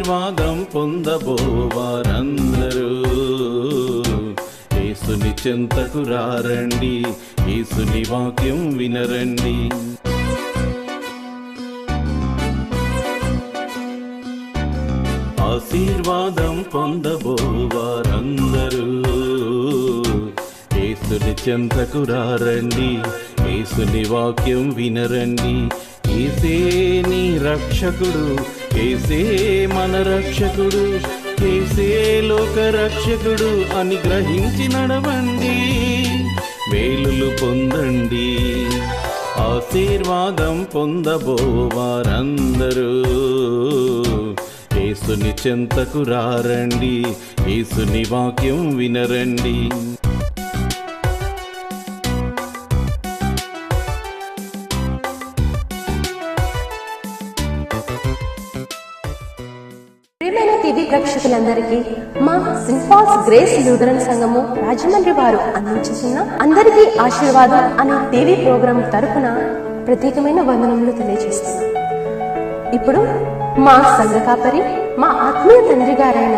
ఆశీర్వాదం పొందబోవారందరూ యేసుని చెంతకు రారండి, యేసుని వాక్యం వినరండి. ఆశీర్వాదం పొందబోవారందరూ యేసుని చెంతకు రారండి, యేసుని వాక్యం వినరండి. యేసే నీ రక్షకుడు, యేసే మన రక్షకుడు, యేసే లోక రక్షకుడు అని గ్రహించి నడవండి, మేలులు పొందండి. ఆశీర్వాదం పొందబోవారందరూ యేసుని చెంతకు రారండి, యేసుని వాక్యం వినరండి. టీవీ ప్రేక్షకులందరికీ మా సింపాల్స్ గ్రేస్ లూథరన్ సంఘము రాజమండ్రి వారు అందించుతున్న అందరికీ ఆశీర్వాదం అనే టీవీ ప్రోగ్రాం తరపున ప్రత్యేకమైన వందనములు తెలియజేస్తున్నాం. ఇప్పుడు మా సంఘ కాపరి, మా ఆత్మీయ తండ్రి గారైన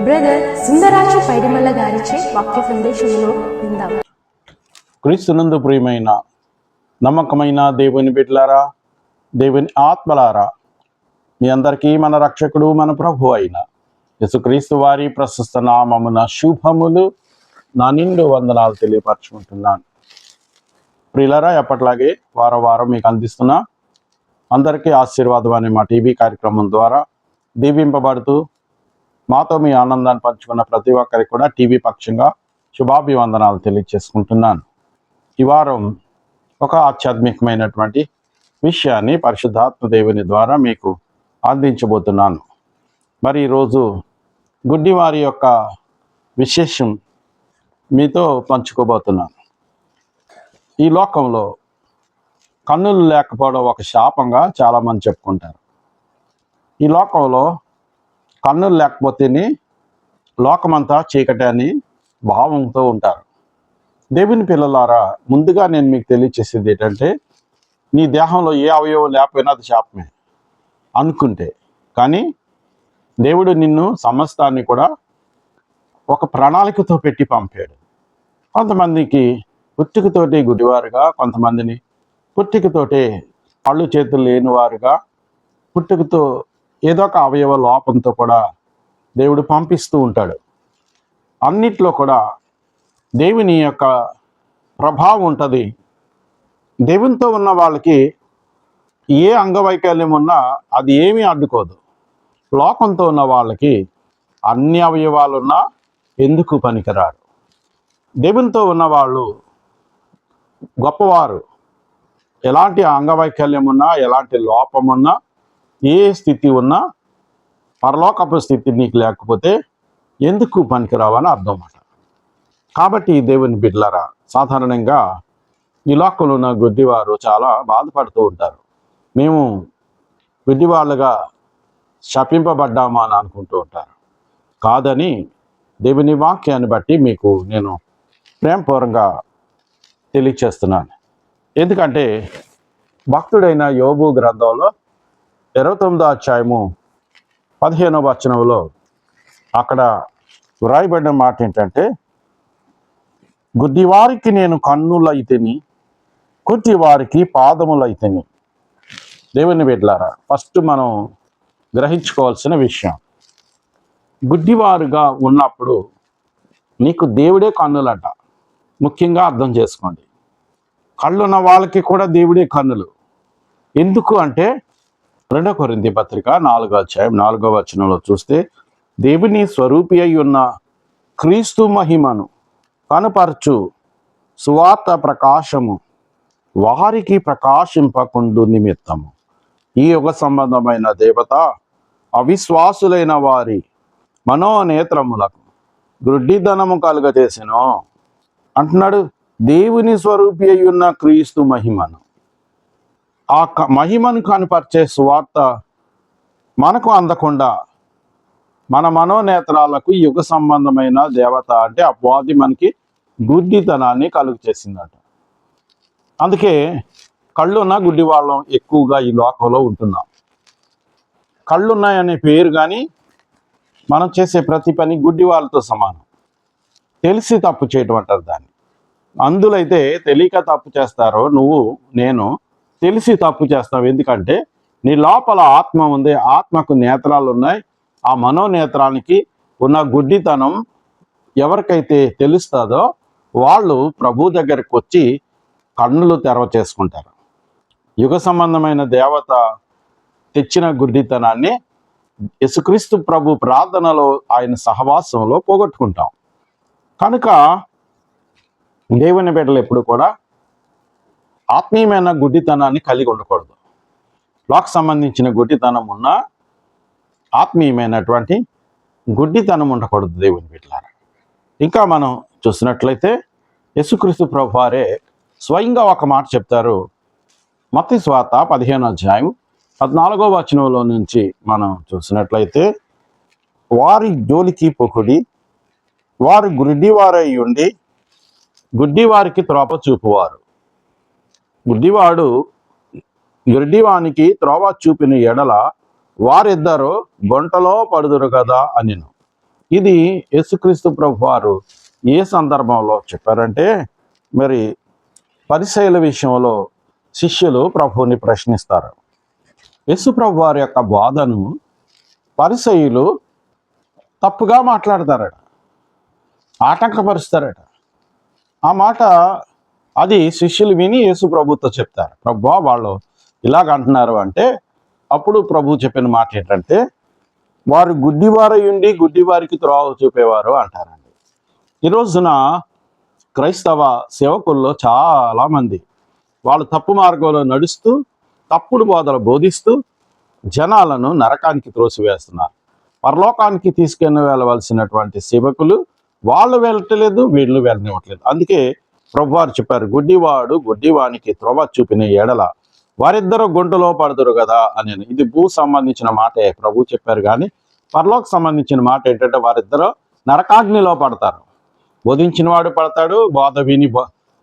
బ్రదర్ సుందరాజు పైడిమల్ల గారిచే వాక్య సందేశమును విందాం. క్రీస్తునందు ప్రియమైన నమ్మకమైన దేవుని బిడ్డలారా, దేవుని ఆత్మలారా, మీ అందరికీ మన రక్షకుడు మన ప్రభు అయిన యేసుక్రీస్తు వారి ప్రశస్త నామమున శుభములు, నా నిండు వందనాలు తెలియపరచుకుంటున్నాను. ప్రియులారా, ఎప్పట్లాగే వారం మీకు అందిస్తున్నా అందరికీ ఆశీర్వాదం అనే మా టీవీ కార్యక్రమం ద్వారా దీవింపబడుతూ మాతో మీ ఆనందాన్ని పంచుకున్న ప్రతి ఒక్కరికి కూడా టీవీ పక్షంగా శుభాభివందనాలు తెలియజేసుకుంటున్నాను. ఈ వారం ఒక ఆధ్యాత్మికమైనటువంటి విషయాన్ని పరిశుద్ధాత్మ దేవుని ద్వారా మీకు అందించబోతున్నాను. మరి ఈరోజు గుడ్డివారి యొక్క విశేషం మీతో పంచుకోబోతున్నాను. ఈ లోకంలో కన్నులు లేకపోవడం ఒక శాపంగా చాలామంది చెప్పుకుంటారు. ఈ లోకంలో కన్నులు లేకపోతేనే లోకమంతా చీకటి అని భావంతో ఉంటారు. దేవుని పిల్లలారా, ముందుగా నేను మీకు తెలియచేసేది ఏంటంటే, నీ దేహంలో ఏ అవయవం లేకపోయినా అది శాపమే అనుకుంటే, కానీ దేవుడు నిన్ను సమస్తాన్ని కూడా ఒక ప్రణాళికతో పెట్టి పంపాడు. కొంతమందికి పుట్టుకతోటి గుడివారుగా, కొంతమందిని పుట్టుకతోటే కళ్ళు చేతులు లేనివారుగా, పుట్టుకతో ఏదో ఒక అవయవ లోపంతో కూడా దేవుడు పంపిస్తూ ఉంటాడు. అన్నిట్లో కూడా దేవుని యొక్క ప్రభావం ఉంటుంది. దేవునితో ఉన్న వాళ్ళకి ఏ అంగవైకల్యం ఉన్నా అది ఏమీ అడ్డుకోదు. లోకంతో ఉన్న వాళ్ళకి అన్ని అవయవాలున్నా ఎందుకు పనికిరారు. దేవునితో ఉన్నవాళ్ళు గొప్పవారు. ఎలాంటి అంగవైకల్యం ఉన్నా, ఎలాంటి లోపం ఉన్నా, ఏ స్థితి ఉన్నా, పరలోకపు స్థితి నీకు లేకపోతే ఎందుకు పనికిరావని అర్థం అన్నమాట. కాబట్టి దేవుని బిడ్డలారా, సాధారణంగా ఈ లోకంలో ఉన్న గుడ్డివారు చాలా బాధపడుతూ ఉంటారు. మేము గుడ్డివాళ్ళుగా శపింపబడ్డామా అని అనుకుంటూ ఉంటారు. కాదని దేవుని వాక్యాన్ని బట్టి మీకు నేను ప్రేమపూర్వకంగా తెలియచేస్తున్నాను. ఎందుకంటే భక్తుడైన యోబు గ్రంథంలో 29వ అధ్యాయము 15వ వచనంలో అక్కడ వ్రాయబడిన మాట ఏంటంటే, గుడ్డివారికి నేను కన్నులైతిని, కుంటివారికి పాదములైతిని. దేవుని బిడ్డలారా, ఫస్ట్ మనం గ్రహించుకోవాల్సిన విషయం, గుడ్డివారుగా ఉన్నప్పుడు నీకు దేవుడే కన్నులంట. ముఖ్యంగా అర్థం చేసుకోండి. కళ్ళున్న వాళ్ళకి కూడా దేవుడే కన్నులు. ఎందుకు అంటే 2 కొరింథీ పత్రిక 4వ అధ్యాయం 4వ వచనంలో చూస్తే, దేవుని స్వరూపి అయి ఉన్న క్రీస్తు మహిమను కనుపరచు సువార్త ప్రకాశము వారికి ప్రకాశింపకుండు నిమిత్తము ఈ యుగ సంబంధమైన దేవత అవిశ్వాసులైన వారి మనోనేత్రములకు గ్రుడ్డిధనము కలుగజేసెను అంటున్నాడు. దేవుని స్వరూపి అయి ఉన్న క్రీస్తు మహిమను, ఆ మహిమను కనుపరిచే సువార్త మనకు అందకుండా మన మనోనేత్రాలకు యుగ సంబంధమైన దేవత అంటే అపవాది మనకి గుడ్డితనాన్ని కలుగు చేసిందట. అందుకే కళ్ళున్న గుడ్డి వాళ్ళం ఎక్కువగా ఈ లోకంలో ఉంటున్నాం. కళ్ళున్నాయనే పేరు కానీ మనం చేసే ప్రతి పని గుడ్డి వాళ్ళతో సమానం. తెలిసి తప్పు చేయటం అంటారు దాన్ని. అందులైతే తెలియక తప్పు చేస్తారో, నువ్వు నేను తెలిసి తప్పు చేస్తావు. ఎందుకంటే నీ లోపల ఆత్మ ఉంది, ఆత్మకు నేత్రాలు ఉన్నాయి. ఆ మనోనేత్రానికి ఉన్న గుడ్డితనం ఎవరికైతే తెలుస్తుందో వాళ్ళు ప్రభు దగ్గరికి వచ్చి కన్నులు తెరవ చేసుకుంటారు. యుగ సంబంధమైన దేవత తెచ్చిన గుడ్డితనాన్ని యేసుక్రీస్తు ప్రభు ప్రార్థనలో, ఆయన సహవాసంలో పోగొట్టుకుంటాం. కనుక దేవుని బిడ్డలు ఎప్పుడు కూడా ఆత్మీయమైన గుడ్డితనాన్ని కలిగి ఉండకూడదు. లోక సంబంధించిన గుడ్డితనం ఉన్నా ఆత్మీయమైనటువంటి గుడ్డితనం ఉండకూడదు దేవుని బిడ్డలారా. ఇంకా మనం చూసినట్లయితే యేసుక్రీస్తు ప్రభు వారే స్వయంగా ఒక మాట చెప్తారు. మత్తయి సువార్త 15వ అధ్యాయం 14వ వచనంలో నుంచి మనం చూసినట్లయితే, వారి జోలికి పొకుడి, వారు గుడ్డివారై ఉండి గుడ్డివారికి త్రోవ చూపువారు. గుడ్డివాడు గుడ్డివానికి త్రోవ చూపిన ఎడల వారిద్దరూ గుంటలో పడుదురు కదా అనిను. ఇది యేసుక్రీస్తు ప్రభు వారు ఏ సందర్భంలో చెప్పారంటే, మరి పరిసయ్యుల విషయంలో శిష్యులు ప్రభువుని ప్రశ్నిస్తారు. యేసు ప్రభు వారి యొక్క బోధను పరిసయ్యులు తప్పుగా మాట్లాడతారట, ఆటంకపరుస్తారట. ఆ మాట అది శిష్యులు విని యేసు ప్రభుతో చెప్తారు, ప్రభువా వాళ్ళు ఇలాగ అంటున్నారు అంటే, అప్పుడు ప్రభు చెప్పిన మాట ఏంటంటే, వారు గుడ్డివారై ఉండి గుడ్డివారికి త్రోవ చూపేవారు అంటారండి. ఈ రోజున క్రైస్తవ సేవకుల్లో చాలామంది వాళ్ళు తప్పు మార్గంలో నడుస్తూ తప్పుడు బోధలు బోధిస్తూ జనాలను నరకానికి త్రోసివేస్తున్నారు. పరలోకానికి తీసుకెళ్ళి వెళ్ళవలసినటువంటి సేవకులు వాళ్ళు వెళ్ళట్లేదు, వీళ్ళు వెళ్ళనివ్వట్లేదు. అందుకే ప్రభువారు చెప్పారు, గుడ్డివాడు గుడ్డివానికి త్రోవ చూపిన ఎడల వారిద్దరూ గుంటలో పడుదురు కదా అని. ఇది భూ సంబంధించిన మాటే ప్రభు చెప్పారు, కానీ పరలోక సంబంధించిన మాట ఏంటంటే వారిద్దరూ నరకాగ్నిలో పడతారు. బోధించిన వాడు పడతాడు, బోధ విని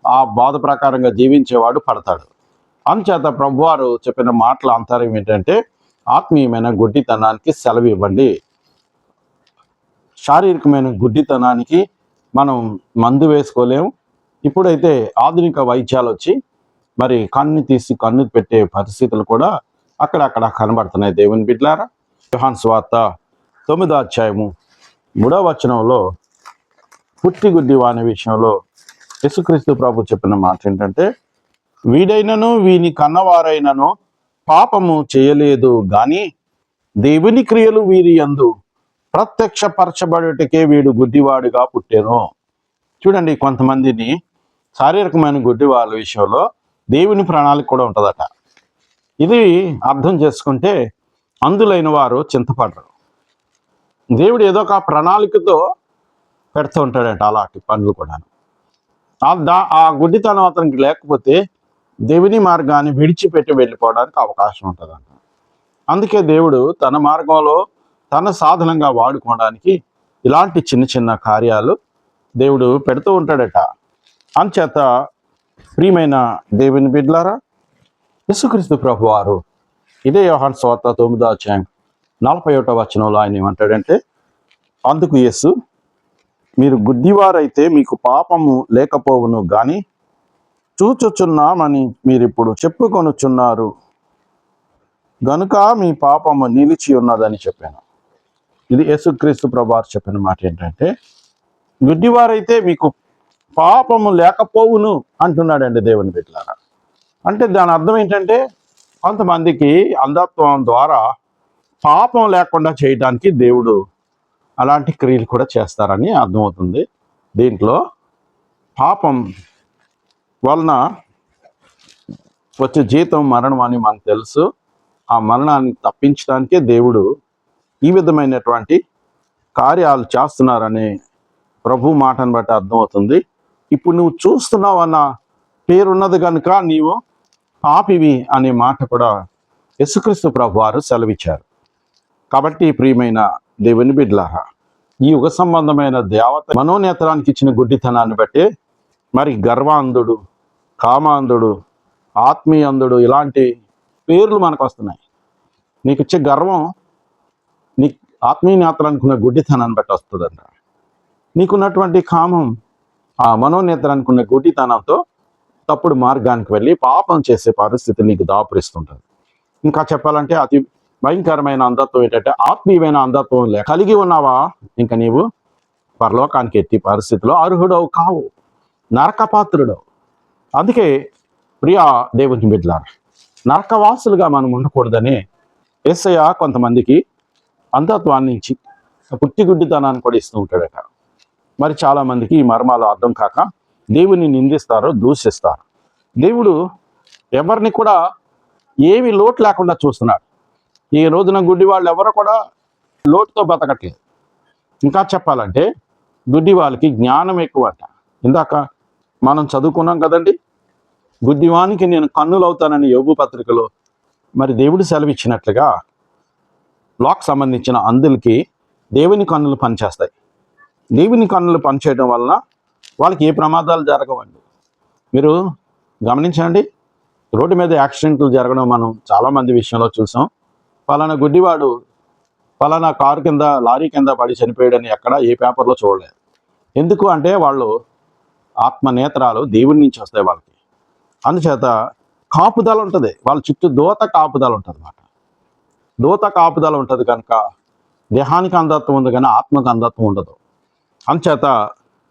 ఆ బోధ ప్రకారంగా జీవించేవాడు పడతాడు. అందుచేత ప్రభువారు చెప్పిన మాటల అంతరం ఏంటంటే, ఆత్మీయమైన గుడ్డితనానికి సెలవు ఇవ్వండి. శారీరకమైన గుడ్డితనానికి మనం మందు వేసుకోలేము. ఇప్పుడైతే ఆధునిక వైద్యాలు వచ్చి మరి కన్ను తీసి కన్ను పెట్టే పరిస్థితులు కూడా అక్కడక్కడ కనబడుతున్నాయి దేవుని బిడ్డలారా. యోహాను సువార్త 9వ అధ్యాయము 3వ వచనంలో పుట్టి గుడ్డి వాని విషయంలో యేసుక్రీస్తు ప్రభు చెప్పిన మాట ఏంటంటే, వీడైనను వీని కన్నవారైనను పాపము చేయలేదు గాని దేవుని క్రియలు వీరి యందు ప్రత్యక్షపరచబడుటకే వీడు గుడ్డివాడుగా పుట్టెను. చూడండి, కొంతమందిని శారీరకమైన గుడ్డి వాళ్ళ విషయంలో దేవుని ప్రణాళిక కూడా ఉంటుందట. ఇది అర్థం చేసుకుంటే అందులైన వారు చింతపడరు. దేవుడు ఏదో ఒక ప్రణాళికతో పెడుతూ ఉంటాడట అలాంటి పనులు కూడా. ఆ గుడ్డితనం అతనికి లేకపోతే దేవుని మార్గాన్ని విడిచిపెట్టి వెళ్ళిపోవడానికి అవకాశం ఉంటుందంట. అందుకే దేవుడు తన మార్గంలో తన సాధనంగా వాడుకోవడానికి ఇలాంటి చిన్న చిన్న కార్యాలు దేవుడు పెడుతూ ఉంటాడట. అంచేత ప్రియమైన దేవుని బిడ్డలారా, యేసుక్రీస్తు ప్రభు వారు ఇదే యోహాను సువార్త 9వ అధ్యాయం 41వ వచనంలో ఆయన ఏమంటాడంటే, అందుకు యేసు, మీరు గుడ్డివారైతే మీకు పాపము లేకపోవును గాని చూచుచున్నామని మీరిప్పుడు చెప్పుకొనుచున్నారు గనుక మీ పాపము నిలిచి ఉన్నదని చెప్పాను. ఇది యేసుక్రీస్తు ప్రభు వారు చెప్పిన మాట ఏంటంటే, గుడ్డివారైతే మీకు పాపము లేకపోవును అంటున్నాడండి దేవుని బిడ్డలారా. అంటే దాని అర్థం ఏంటంటే, కొంతమందికి అంధత్వం ద్వారా పాపం లేకుండా చేయడానికి దేవుడు అలాంటి క్రియలు కూడా చేస్తారని అర్థమవుతుంది. దీంట్లో పాపం వలన వచ్చే జీతం మరణం అని మనకు తెలుసు. ఆ మరణాన్ని తప్పించడానికే దేవుడు ఈ విధమైనటువంటి కార్యాలు చేస్తున్నారని ప్రభు మాటను బట్టి అర్థమవుతుంది. ఇప్పుడు నువ్వు చూస్తున్నావు అన్న పేరున్నది కనుక నీవు పాపివి అనే మాట కూడా యేసుక్రీస్తు ప్రభు వారు సెలవిచ్చారు. కాబట్టి ప్రియమైన దేవుని బిడ్డలారా, ఈ యుగ సంబంధమైన దేవత మనోనేత్రానికి ఇచ్చిన గుడ్డితనాన్ని బట్టి మరి గర్వాంధుడు, కామాంధుడు, ఆత్మీయంధుడు ఇలాంటి పేర్లు మనకు వస్తున్నాయి. నీకు ఇచ్చే గర్వం, నీ ఆత్మీయ నేత్ర అనుకున్న గుడ్డితనాన్ని బట్టి వస్తుందంట. నీకున్నటువంటి కామం ఆ మనోనేత్ర అనుకున్న గుడ్డితనంతో తప్పుడు మార్గానికి వెళ్ళి పాపం చేసే పరిస్థితి నీకు దాపురిస్తుంటుంది. ఇంకా చెప్పాలంటే అతి భయంకరమైన అంధత్వం ఏంటంటే ఆత్మీయమైన అంధత్వం కలిగి ఉన్నావా, ఇంకా నీవు పరలోకానికి ఎత్తి పరిస్థితిలో అర్హుడవు కావు, నరకపాత్రుడవు. అందుకే ప్రియా దేవుని బిడ్డలారా, నరకవాసులుగా మనం ఉండకూడదని యేసయ్య కొంతమందికి అంధత్వాన్ని ఇచ్చి పుట్టిగుడ్డితనాన్ని కూడా ఇస్తూ ఉంటాడట. మరి చాలామందికి ఈ మర్మాలు అర్థం కాక దేవుని నిందిస్తారు, దూషిస్తారు. దేవుడు ఎవరిని కూడా ఏమి లోటు లేకుండా చూస్తున్నాడు. ఈ రోజున గుడ్డి వాళ్ళు ఎవరు కూడా లోటుతో బతకట్లేదు. ఇంకా చెప్పాలంటే గుడ్డి వాళ్ళకి జ్ఞానం ఎక్కువ అంట. ఇందాక మనం చదువుకున్నాం కదండి, గుడ్డివానికి నేను కన్నులు అవుతానని యోబు పత్రికలో మరి దేవుడు సెలవిచ్చినట్లుగా లాక్ సంబంధించిన అందులకి దేవుని కన్నులు పనిచేస్తాయి. దేవుని కన్నులు పనిచేయడం వలన వాళ్ళకి ఏ ప్రమాదాలు జరగవండి. మీరు గమనించండి, రోడ్డు మీద యాక్సిడెంట్లు జరగడం మనం చాలామంది విషయంలో చూసాం. పలానా గుడ్డివాడు పలానా కారు కింద లారీ కింద పడి చనిపోయాడని ఎక్కడ ఏ పేపర్లో చూడలేదు. ఎందుకు అంటే వాళ్ళు ఆత్మనేత్రాలు దేవుని నుంచి వస్తాయి వాళ్ళకి. అందుచేత కాపుదల ఉంటుంది, వాళ్ళ చుట్టూ దూత కాపుదల ఉంటుంది అన్నమాట. దూత కాపుదల ఉంటుంది కనుక దేహానికి అంధత్వం ఉంది కానీ ఆత్మకు అంధత్వం ఉండదు. అందుచేత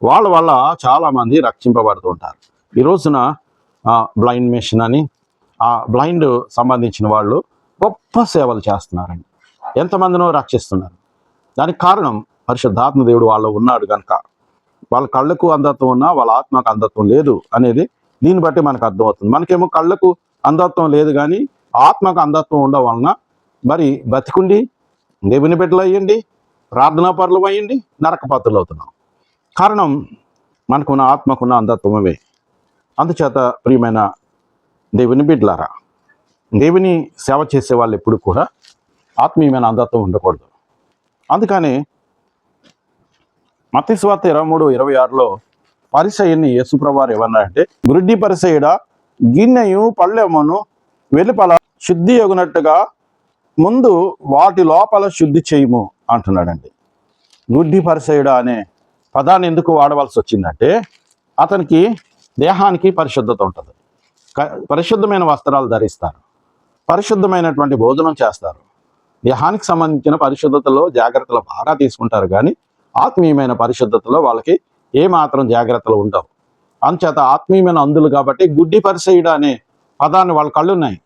వాళ్ళ వల్ల చాలామంది రక్షింపబడుతూ ఉంటారు. ఈ రోజున బ్లైండ్ మిషన్ అని ఆ బ్లైండ్ సంబంధించిన వాళ్ళు గొప్ప సేవలు చేస్తున్నారండి, ఎంతమందినో రక్షిస్తున్నారు. దానికి కారణం పరిశుద్ధాత్మ దేవుడు వాళ్ళు ఉన్నాడు కనుక. వాళ్ళ కళ్ళకు అంధత్వం ఉన్నా వాళ్ళ ఆత్మకు అంధత్వం లేదు అనేది దీన్ని బట్టి మనకు అర్థమవుతుంది. మనకేమో కళ్ళకు అంధత్వం లేదు కానీ ఆత్మకు అంధత్వం ఉండడం వలన మరి బతికుండి దేవుని బిడ్డలు అయ్యండి, ప్రార్థనా పరులు అయ్యండి, నరకపాత్రలు అవుతున్నాం. కారణం మనకున్న ఆత్మకున్న అంధత్వమే. అందుచేత ప్రియమైన దేవుని బిడ్డలారా, దేవుని సేవ చేసే వాళ్ళు ఎప్పుడు కూడా ఆత్మీయమైన అంధత్వం ఉండకూడదు. అందుకని మత్తయి సువార్త 23:26లో పరిసయ్యుని యేసుప్రభువారు ఏమన్నారంటే, గుడ్డి పరిసయ్యుడా, గిన్నెయు పళ్ళెమును వెలుపల శుద్ధి అగునట్టుగా ముందు వాటి లోపల శుద్ధి చేయము అంటున్నాడండి. గుడ్డి పరిసయ్యుడా అనే పదాన్ని ఎందుకు వాడవలసి వచ్చిందంటే, అతనికి దేహానికి పరిశుద్ధత ఉంటుంది, పరిశుద్ధమైన వస్త్రాలు ధరిస్తారు, పరిశుద్ధమైనటువంటి భోజనం చేస్తారు, దేహానికి సంబంధించిన పరిశుద్ధతలో జాగ్రత్తలు బాగా తీసుకుంటారు. కానీ ఆత్మీయమైన పరిశుద్ధతలో వాళ్ళకి ఏమాత్రం జాగ్రత్తలు ఉండవు. అందుచేత ఆత్మీయమైన అందులు కాబట్టి గుడ్డి పరిసయ్యుడు అనే పదాన్ని వాళ్ళ కళ్ళు ఉన్నాయి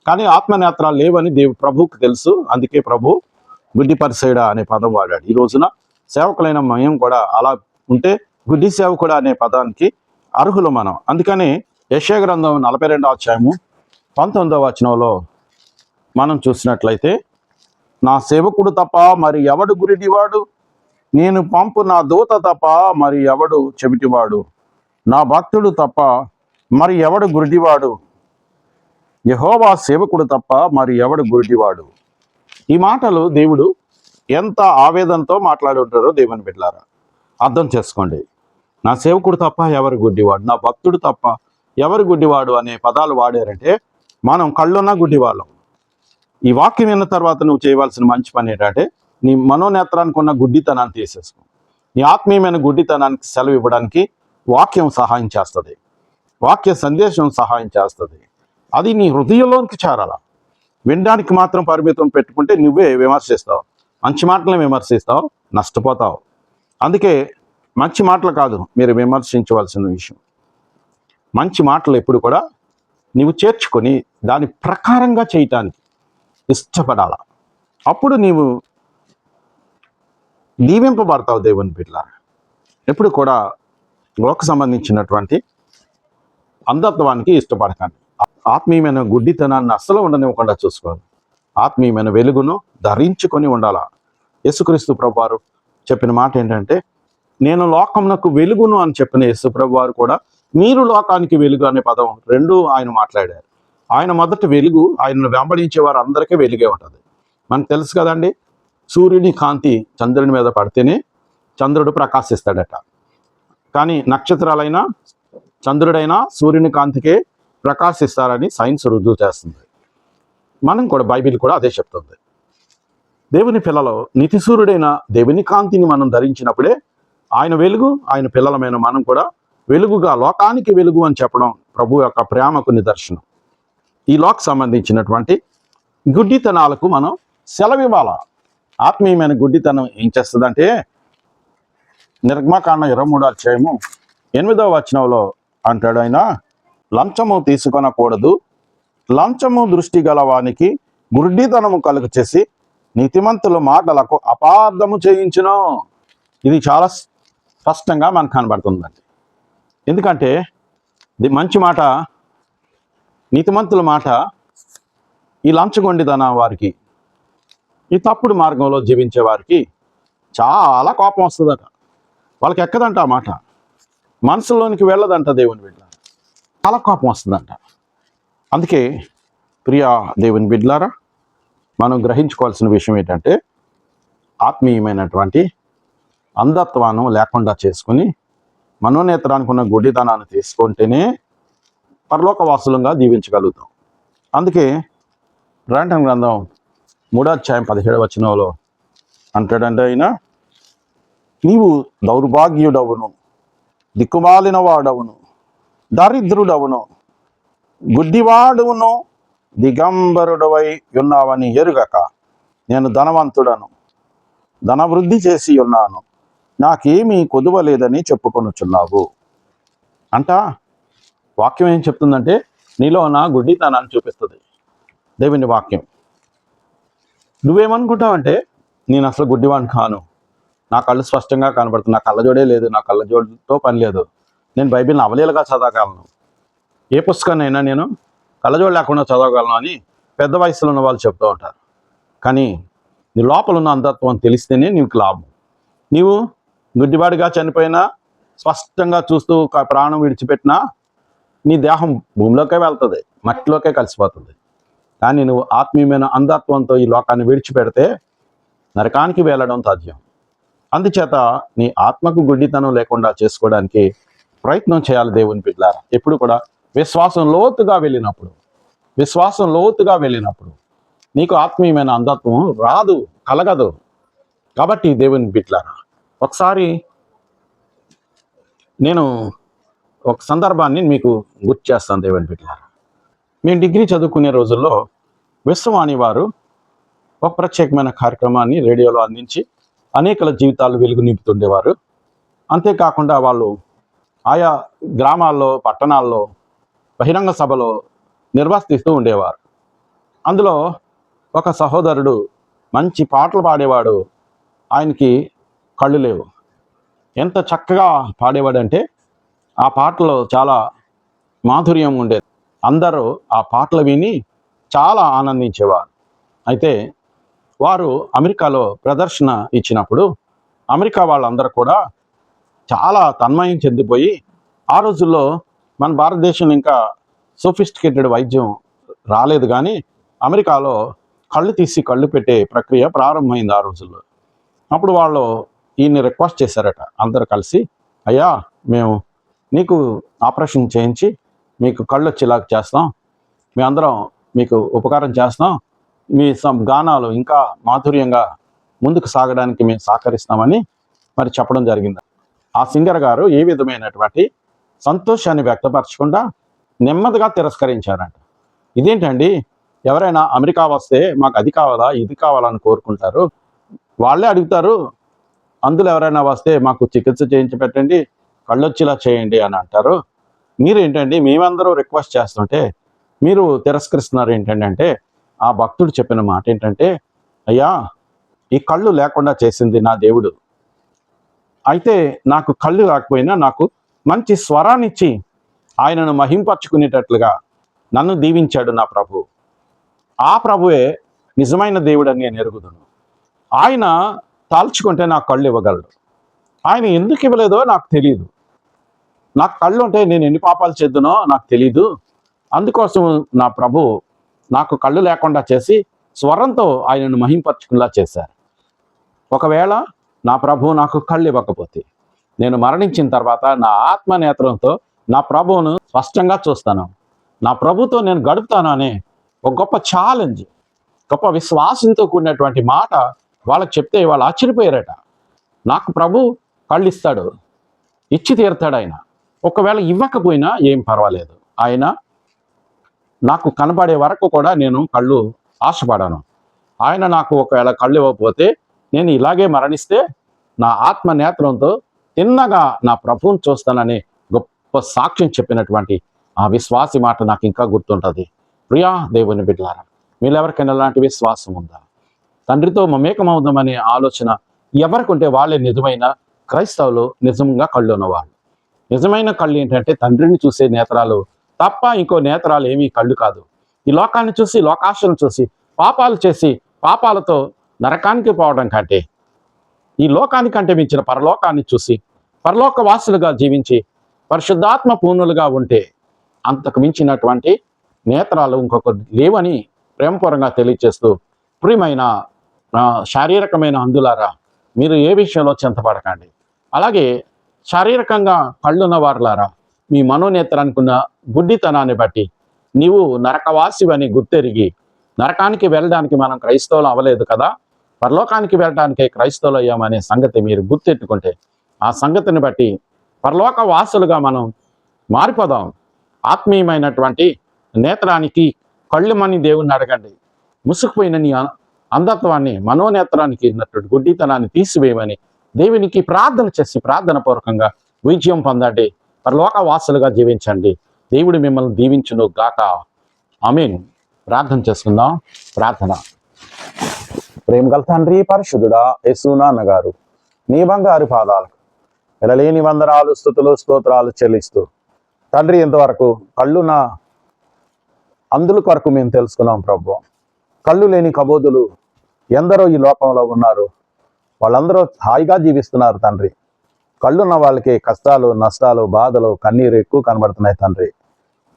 కానీ ఆత్మనేత్రాలు లేవని ప్రభువుకి తెలుసు. అందుకే ప్రభు గుడ్డి పరిసయ్యుడా అనే పదం వాడాడు. ఈ రోజున సేవకులైన మేము కూడా అలా ఉంటే గుడ్డి సేవకుడు అనే పదానికి అర్హులు మనం. అందుకని యెషయా గ్రంథం 42:19 మనం చూసినట్లయితే, నా సేవకుడు తప్ప మరి ఎవడు గురిడివాడు, నేను పంపు నా దూత తప్ప మరి ఎవడు చెవిటివాడు, నా భక్తుడు తప్ప మరి ఎవడు గురిడివాడు, యెహోవా సేవకుడు తప్ప మరి ఎవడు గురిడివాడు. ఈ మాటలు దేవుడు ఎంత ఆవేదనతో మాట్లాడి ఉంటారో దేవుని బిడ్డలారా అర్థం చేసుకోండి. నా సేవకుడు తప్ప ఎవరు గుడ్డివాడు, నా భక్తుడు తప్ప ఎవరు గుడ్డివాడు అనే పదాలు వాడారంటే మనం కళ్ళున్న గుడ్డివాళ్ళం. ఈ వాక్యం విన్న తర్వాత నువ్వు చేయవలసిన మంచి పని ఏంటంటే, నీ మనోనేత్రానికి ఉన్న గుడ్డితనాన్ని తీసేసుకో. నీ ఆత్మీయమైన గుడ్డితనానికి సెలవు ఇవ్వడానికి వాక్యం సహాయం చేస్తుంది, వాక్య సందేశం సహాయం చేస్తుంది. అది నీ హృదయంలోనికి చేరాల. వినడానికి మాత్రం పరిమితం పెట్టుకుంటే నువ్వే విమర్శిస్తావు, మంచి మాటలను విమర్శిస్తావు, నష్టపోతావు. అందుకే మంచి మాటలు కాదు మీరు విమర్శించవలసిన విషయం, మంచి మాటలు ఎప్పుడు కూడా నీవు చేర్చుకొని దాని ప్రకారంగా చేయటానికి ఇష్టపడాల. అప్పుడు నీవు దీవింపబడతావు. దేవుని బిడ్డలారా, ఎప్పుడు కూడా లోక సంబంధించినటువంటి అంధత్వానికి ఇష్టపడకండి. ఆత్మీయమైన గుడ్డితనాన్ని అస్సలు ఉండనివ్వకుండా చూసుకోవాలి. ఆత్మీయమైన వెలుగును ధరించుకొని ఉండాలా. యేసుక్రీస్తు ప్రభువారు చెప్పిన మాట ఏంటంటే, నేను లోకమునకు వెలుగును అని చెప్పిన యేసు ప్రభువారు కూడా మీరు లోకానికి వెలుగు అనే పదం రెండు ఆయన మాట్లాడారు. ఆయన మొదటి వెలుగు, ఆయనను వెంబడించే వారు అందరికీ వెలుగే ఉంటుంది. మనకు తెలుసు కదండి, సూర్యుని కాంతి చంద్రుని మీద పడితేనే చంద్రుడు ప్రకాశిస్తాడట. కానీ నక్షత్రాలైనా చంద్రుడైనా సూర్యుని కాంతికే ప్రకాశిస్తారని సైన్స్ రుజువు చేస్తుంది. మనం కూడా బైబిల్ కూడా అదే చెప్తుంది. దేవుని పిల్లలు నితిసూరుడైన దేవుని కాంతిని మనం ధరించినప్పుడే ఆయన వెలుగు, ఆయన పిల్లలమైన మనం కూడా వెలుగుగా, లోకానికి వెలుగు అని చెప్పడం ప్రభు యొక్క ప్రేమకు నిదర్శనం. ఈ లోక్ సంబంధించినటువంటి గుడ్డితనాలకు మనం సెలవివ్వాల. ఆత్మీయమైన గుడ్డితనం ఏం చేస్తుందంటే, నిర్గమకాండం 23వ అధ్యాయము 8వ వచనంలో అంటాడు ఆయన, లంచము తీసుకొనకూడదు, లంచము దృష్టి గలవానికి గుడ్డితనము కలుగు చేసి నీతిమంతుల మాటలకు అపార్థము చేయించును. ఇది చాలా స్పష్టంగా మనకు కనబడుతుందండి. ఎందుకంటే ఇది మంచి మాట, నీతిమంతుల మాట ఈ లంచగొండితన వారికి, ఈ తప్పుడు మార్గంలో జీవించే వారికి చాలా కోపం వస్తుందట. వాళ్ళకి ఎక్కదంట ఆ మాట, మనసులోనికి వెళ్ళదంట. దేవుని బిడ్డ చాలా కోపం వస్తుందంట. అందుకే ప్రియ దేవుని బిడ్డలారా, మనం గ్రహించుకోవాల్సిన విషయం ఏంటంటే, ఆత్మీయమైనటువంటి అంధత్వాన్ని లేకుండా చేసుకుని మనోనేత్రానికి ఉన్న గుడ్డితనాన్ని తీసుకుంటేనే పరలోకవాసులంగా జీవించగలుగుతాం. అందుకే ప్రకటన గ్రంథం 3వ అధ్యాయం 17వ వచనంలో అంటాడంటే ఆయన, నీవు దౌర్భాగ్యుడవును, దిక్కుమాలిన వాడవును, దరిద్రుడవును, గుడ్డివాడును, దిగంబరుడవై ఉన్నావని ఎరుగక నేను ధనవంతుడను, ధనవృద్ధి చేసి ఉన్నాను, నాకేమీ కొదువ లేదని చెప్పుకొనుచున్నావు అంట. వాక్యం ఏం చెప్తుందంటే, నీలో నా గుడ్డితనాన్ని చూపిస్తుంది దేవుని వాక్యం. నువ్వేమనుకుంటావంటే, నేను అసలు గుడ్డివాడిని కాను, నా కళ్ళు స్పష్టంగా కనబడుతుంది, నా కళ్ళజోడే లేదు, నా కళ్ళజోడుతో పని లేదు, నేను బైబిల్ని అవలీలగా చదవగలను, ఏ పుస్తకాన్నైనా నేను కళ్ళజోడు లేకుండా చదవగలను అని పెద్ద వయసులో ఉన్న వాళ్ళు చెప్తూ ఉంటారు. కానీ నీ లోపల ఉన్న అంధత్వం తెలిస్తేనే నీకు లాభం. నీవు గుడ్డివాడిగా చనిపోయినా, స్పష్టంగా చూస్తూ ప్రాణం విడిచిపెట్టినా, నీ దేహం భూమిలోకే వెళ్తుంది, మట్టిలోకే కలిసిపోతుంది. కానీ నువ్వు ఆత్మీయమైన అంధత్వంతో ఈ లోకాన్ని విడిచిపెడితే నరకానికి వెళ్ళడం తథ్యం. అందుచేత నీ ఆత్మకు గుడ్డితనం లేకుండా చేసుకోవడానికి ప్రయత్నం చేయాలి దేవుని బిడ్డలారా. ఎప్పుడు కూడా విశ్వాసం లోతుగా వెళ్ళినప్పుడు నీకు ఆత్మీయమైన అంధత్వం రాదు, కలగదు. కాబట్టి దేవుని బిడ్డలారా, ఒకసారి నేను ఒక సందర్భాన్ని మీకు గుర్తు చేస్తాను దేవుని బిడ్డలారా. మేము డిగ్రీ చదువుకునే రోజుల్లో విశ్వవాణి వారు ఒక ప్రత్యేకమైన కార్యక్రమాన్ని రేడియోలో అందించి అనేకల జీవితాలు వెలుగు నింపుతుండేవారు. అంతేకాకుండా వాళ్ళు ఆయా గ్రామాల్లో, పట్టణాల్లో బహిరంగ సభలో నిర్వర్తిస్తూ ఉండేవారు. అందులో ఒక సహోదరుడు మంచి పాటలు పాడేవాడు. ఆయనకి కళ్ళు లేవు. ఎంత చక్కగా పాడేవాడంటే ఆ పాటలో చాలా మాధుర్యం ఉండేది. అందరూ ఆ పాటలు విని చాలా ఆనందించేవారు. అయితే వారు అమెరికాలో ప్రదర్శన ఇచ్చినప్పుడు అమెరికా వాళ్ళందరూ కూడా చాలా తన్మయం చెందిపోయి, ఆ రోజుల్లో మన భారతదేశం ఇంకా సోఫిస్టికేటెడ్ వైద్యం రాలేదు, కానీ అమెరికాలో కళ్ళు తీసి కళ్ళు పెట్టే ప్రక్రియ ప్రారంభమైంది ఆ రోజుల్లో. అప్పుడు వాళ్ళు ఈయన్ని రిక్వెస్ట్ చేశారట, అందరూ కలిసి, అయ్యా మేము నీకు ఆపరేషన్ చేయించి మీకు కళ్ళు వచ్చేలాగా చేస్తాం, మేమందరం మీకు ఉపకారం చేస్తాం, మీ గానాలు ఇంకా మాధుర్యంగా ముందుకు సాగడానికి మేము సహకరిస్తామని మరి చెప్పడం జరిగింది. ఆ సింగర్ గారు ఏ విధమైనటువంటి సంతోషాన్ని వ్యక్తపరచకుండా నెమ్మదిగా తిరస్కరించారంట. ఇదేంటండి, ఎవరైనా అమెరికా వస్తే మాకు అది కావాలా ఇది కావాలని కోరుకుంటారు, వాళ్ళే అడుగుతారు. అందులో ఎవరైనా వస్తే మాకు చికిత్స చేయించి పెట్టండి, కళ్ళొచ్చేలా చేయండి అని అంటారు. మీరేంటండి, మేమందరూ రిక్వెస్ట్ చేస్తుంటే మీరు తిరస్కరిస్తున్నారు ఏంటండి అంటే, ఆ భక్తుడు చెప్పిన మాట ఏంటంటే, అయ్యా ఈ కళ్ళు లేకుండా చేసింది నా దేవుడు, అయితే నాకు కళ్ళు రాకపోయినా నాకు మంచి స్వరాన్నిచ్చి ఆయనను మహింపరచుకునేటట్లుగా నన్ను దీవించాడు నా ప్రభు. ఆ ప్రభువే నిజమైన దేవుడని నేను ఎరుగుదును. ఆయన తాల్చుకుంటే నాకు కళ్ళు ఇవ్వగలడు. ఆయన ఎందుకు ఇవ్వలేదో నాకు తెలియదు. నాకు కళ్ళు ఉంటే నేను ఎన్ని పాపాలు చేద్దునో నాకు తెలీదు. అందుకోసం నా ప్రభు నాకు కళ్ళు లేకుండా చేసి స్వరంతో ఆయనను మహింపరచుకునేలా చేశారు. ఒకవేళ నా ప్రభు నాకు కళ్ళు ఇవ్వకపోతే నేను మరణించిన తర్వాత నా ఆత్మనేత్రంతో నా ప్రభువును స్పష్టంగా చూస్తాను, నా ప్రభుతో నేను గడుపుతాను అనే ఒక గొప్ప ఛాలెంజ్, గొప్ప విశ్వాసంతో కూడినటువంటి మాట వాళ్ళకి చెప్తే వాళ్ళు ఆశ్చర్యపోయారట. నాకు ప్రభు కళ్ళు ఇస్తాడు, ఇచ్చి తీరుతాడు ఆయన. ఒకవేళ ఇవ్వకపోయినా ఏం పర్వాలేదు, ఆయన నాకు కనబడే వరకు కూడా నేను కళ్ళు ఆశపడాను. ఆయన నాకు ఒకవేళ కళ్ళు ఇవ్వకపోతే నేను ఇలాగే మరణిస్తే నా ఆత్మ నేత్రంతో తిన్నగా నా ప్రభువుని చూస్తానని గొప్ప సాక్ష్యం చెప్పినటువంటి ఆ విశ్వాసి మాట నాకు ఇంకా గుర్తుంటుంది. ప్రియా దేవుని బిడ్డలారా, మీరు ఎవరికైనా అలాంటి విశ్వాసం ఉందా? తండ్రితో మమేకమవుదామనే ఆలోచన ఎవరికి ఉంటే వాళ్ళే నిజమైన క్రైస్తవులు, నిజంగా కళ్ళు ఉన్నవాళ్ళు. నిజమైన కళ్ళు ఏంటంటే తండ్రిని చూసే నేత్రాలు తప్ప ఇంకో నేత్రాలు ఏమీ కళ్ళు కాదు. ఈ లోకాన్ని చూసి, లోకాశను చూసి, పాపాలు చేసి పాపాలతో నరకానికి పోవడం కంటే ఈ లోకానికంటే మించిన పరలోకాన్ని చూసి పరలోక వాసులుగా జీవించి పరిశుద్ధాత్మ పూర్ణులుగా ఉంటే అంతకు మించినటువంటి నేత్రాలు ఇంకొకటి లేవని ప్రేమపూర్వకంగా తెలియజేస్తూ, ప్రియమైన శారీరకమైన అందులారా, మీరు ఏ విషయంలో చింతపడకండి. అలాగే శారీరకంగా కళ్ళున్న వారులారా, మీ మనోనేత్రానికి ఉన్న గుడ్డితనాన్ని బట్టి నీవు నరకవాసివని గుర్తెరిగి, నరకానికి వెళ్ళడానికి మనం క్రైస్తవులు అవ్వలేదు కదా, పరలోకానికి వెళ్ళడానికే క్రైస్తవులు అయ్యామనే సంగతి మీరు గుర్తెట్టుకుంటే ఆ సంగతిని బట్టి పరలోక వాసులుగా మనం మారిపోదాం. ఆత్మీయమైనటువంటి నేత్రానికి కళ్ళుమని దేవుణ్ణి అడగండి. ముసుకుపోయిన నీ అంధత్వాన్ని, మనోనేత్రానికి ఉన్నటువంటి గుడ్డితనాన్ని తీసివేయమని దేవునికి ప్రార్థన చేసి ప్రార్థన పూర్వకంగా విజయం పొందండి. పరలోక వాసులుగా జీవించండి. దేవుడు మిమ్మల్ని దీవించును గాక. ఆమేన్. ప్రార్థన చేసుకుందాం. ప్రార్థన. ప్రేమగల తండ్రి, పరిశుద్ధుడా యేసు నాన్నగారు, నీ బంగారు పాదాలకు వెళ్ళలేని వందనాలు, స్తుతులు, స్తోత్రాలు చెల్లిస్తూ తండ్రి, ఇంతవరకు కళ్ళున్న అందుల కొరకు మేము తెలుసుకున్నాం ప్రభు. కళ్ళు లేని కబోదులు ఎందరో ఈ లోకంలో ఉన్నారు. వాళ్ళందరూ హాయిగా జీవిస్తున్నారు తండ్రి. కళ్ళున్న వాళ్ళకి కష్టాలు, నష్టాలు, బాధలు, కన్నీరు ఎక్కువ కనబడుతున్నాయి తండ్రి.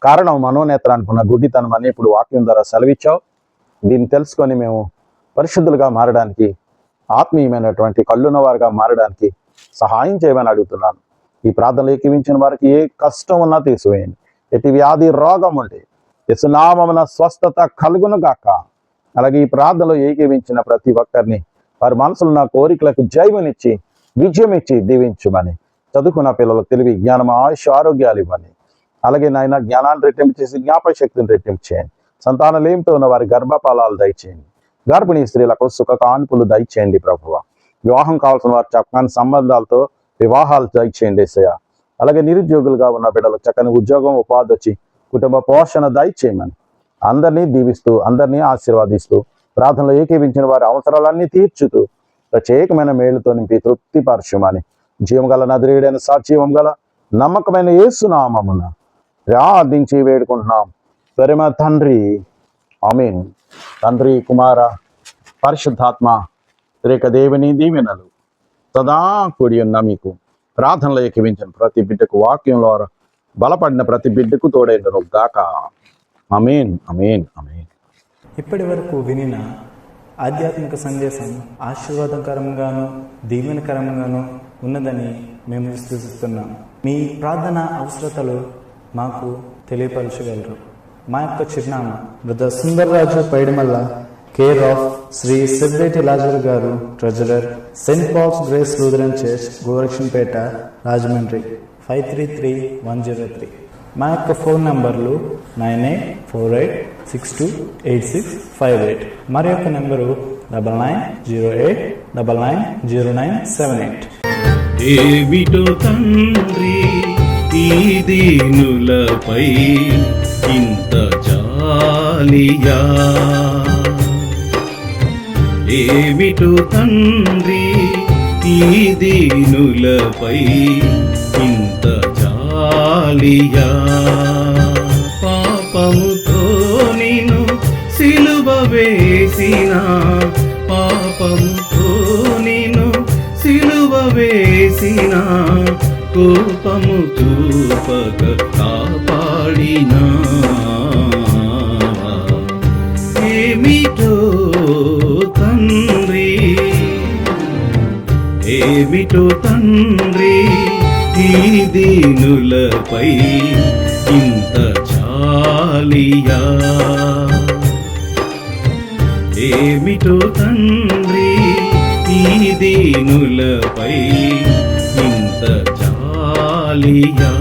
కారణం మనోనేత్రానికి ఉన్న గుడ్డితనం అని ఇప్పుడు వాక్యం ద్వారా సెలవిచ్చావు. దీన్ని తెలుసుకొని మేము పరిశుద్ధులుగా మారడానికి, ఆత్మీయమైనటువంటి కళ్ళున్న వారుగా మారడానికి సహాయం చేయమని అడుగుతున్నాను. ఈ ప్రార్థనలు ఏకీవించిన వారికి ఏ కష్టం ఉన్నా తీసివేయండి. ఎట్టి వ్యాధి, రోగం ఉంటే యేసునామమున స్వస్థత కలుగును గాక. అలాగే ఈ ప్రార్థనలో ఏకీవించిన ప్రతి ఒక్కరిని వారి మనసులో ఉన్న కోరికలకు జయమునిచ్చి విజయం ఇచ్చి దీవించుమని, చదువుకున్న పిల్లలకు తెలివి, జ్ఞానం, ఆయుష్, ఆరోగ్యాలు ఇవ్వండి. అలాగే నాయన జ్ఞానాన్ని రెట్టింపు చేసి జ్ఞాపక శక్తిని రెట్టింపు చేయండి. సంతానలేమితో ఉన్న వారి గర్భఫలాలు దయచేయండి. గర్భిణీ స్త్రీలకు సుఖ కాన్పులు దయచేయండి ప్రభువ. వివాహం కావాల్సిన వారి చక్కని సంబంధాలతో వివాహాలు దయచేయండి యేసయ్య. అలాగే నిరుద్యోగులుగా ఉన్న బిడ్డలకు చక్కని ఉద్యోగం, ఉపాధి వచ్చి కుటుంబ పోషణ దయచేయమని అందరినీ దీవిస్తూ, అందరినీ ఆశీర్వాదిస్తూ, ప్రార్థనలో ఏకీవించిన వారి అవసరాలన్నీ తీర్చుతూ ప్రత్యేకమైన మేలుతో నింపి తృప్తిపరచుమని జీవం గల నజరేయుడైన సజీవం గల నమ్మకమైన యేసునామమున ప్రార్థించి వేడుకుంటున్నాం ప్రేమ తండ్రి. ఆమేన్. తండ్రి, కుమార, పరిశుద్ధాత్మ త్రియేక దేవుని దీవెనలు సదా కూడి ఉన్న మీకు ప్రార్థనలో ఏకీవించిన ప్రతి బిడ్డకు, వాక్యంలో బలపడిన ప్రతి బిడ్డకు తోడైనను గాక. ఆమేన్. ఆమేన్. ఆమేన్. ఇప్పటి వరకు వినిన ఆధ్యాత్మిక సందేశం ఆశీర్వాదకరంగాను దీవెనకరంగాను ఉన్నదని మేము విశ్వసిస్తున్నాం. మీ ప్రార్థన అవసరతలు మాకు తెలియపరచగలరు. మా యొక్క చిరునామా brother Sundarraju Paidimalla, care of Shri సెబ్రేటి లాజర్ గారు, treasurer, Saint Paul's Grace Lutheran church, Gorakshanpeta, Rajahmundry 533103. మా యొక్క ఫోన్ నంబర్లు 9848628658. మరి యొక్క నెంబరు 9908990978. ఏమిటో తండ్రి ఈ దీనులపై ఇంత జాలియా, ఏమిటో తండ్రి ఈ దీనులపై ఇంత జాలియా, పాపముతో నిన్ను సిలువ వేసిన, పాపముతో నిన్ను సిలువ వేసిన, కోపము చూపక కాపాడినా, ఏమిటో తండ్రి, ఏమిటో తండ్రి ఈ దీనులపై ఇంత జాలియా, ఏమిటో తండ్రి ఈ దీనులపై ఇంత జాలియా.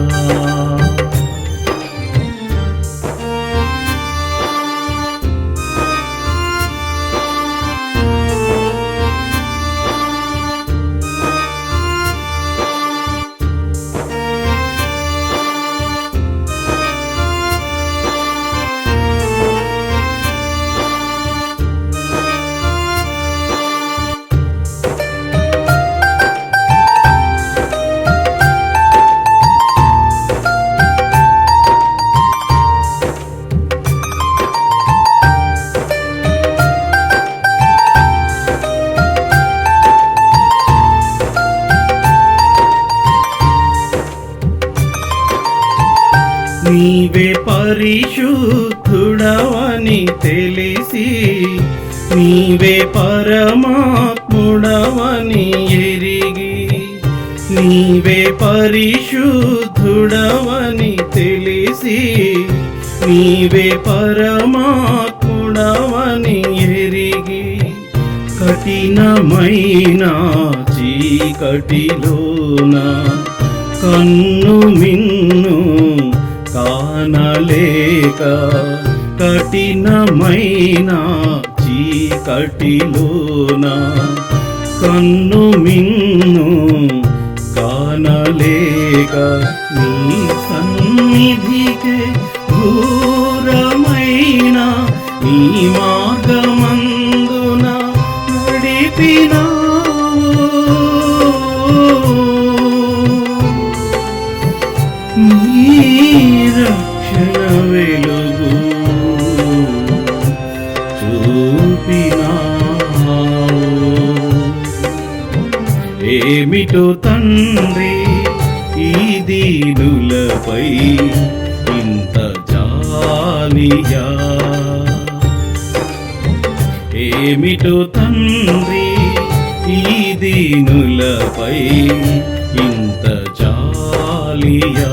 నీవే పరిశుద్ధుడవని తెలిసి, నీవే పరమాత్ముడవని ఎరిగి, నీవే పరిశుద్ధుడవని తెలిసి, నీవే పరమాత్ముడవని ఎరిగి, కఠినమైన చీకటిలోన కన్ను మిన్ను కానలేక, కఠినమైన చీకటిలోన కన్ను మిన్ను కానలేక, నీ సన్నిధికే దూరమైన నీ మార్గమందున నడిపినావు. నీ రక్షణ వెలుగు చూపినావు. ఏమిటో తండ్రి ఈ దీనులపై ఇంత జాలియా. ఏమిటో తండ్రి ఈ దీనులపై ఇంత జాలియా.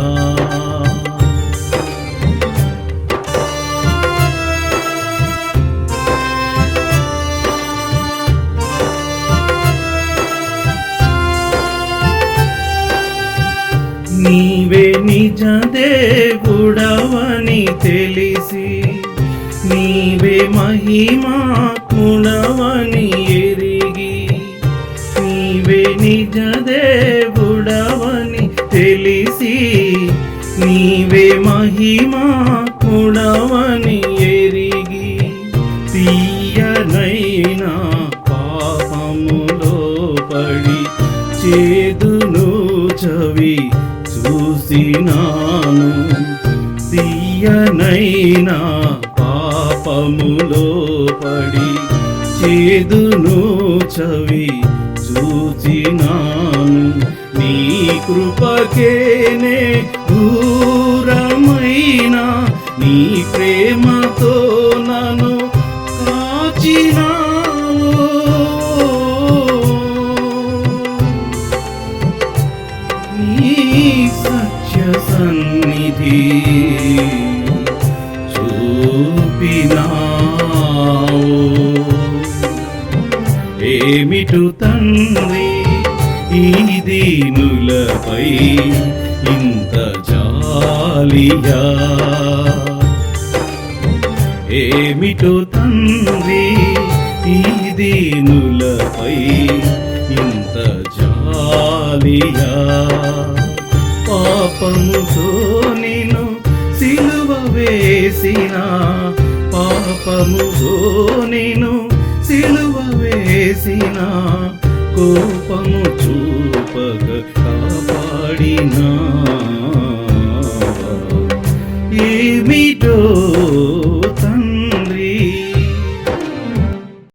నీవే నిజ దేవుడవని తెలిసి, నీవే మహిమాత్ముడవని ఎరిగి, నీవే నిజ దేవుడవని తెలిసి, నీవే మహిమాత్ముడవని ఎరిగి, తీయనైనా పాపములో పడి చేదును చవి చూసినాను. తీయనైనా పాపములో పడి చేదును చవి చూచినాను. నీ కృపకేనే దూరమైన నీ ప్రేమతో నన్ను కాచినావు. నీ సత్య సన్నిధి చూపినావు. ఏమిటు తండ్రి ఈ దీనులపై ఇంత జాలియా. ఏమిటో తండ్రి ఈ దీనులపై ఇంత జాలియా. పాపముతో నిన్ను సిలువ వేసిన, పాపముతో నిన్ను సిలువ వేసిన, కోపము చూపక కాపాడినా. ఏమిటో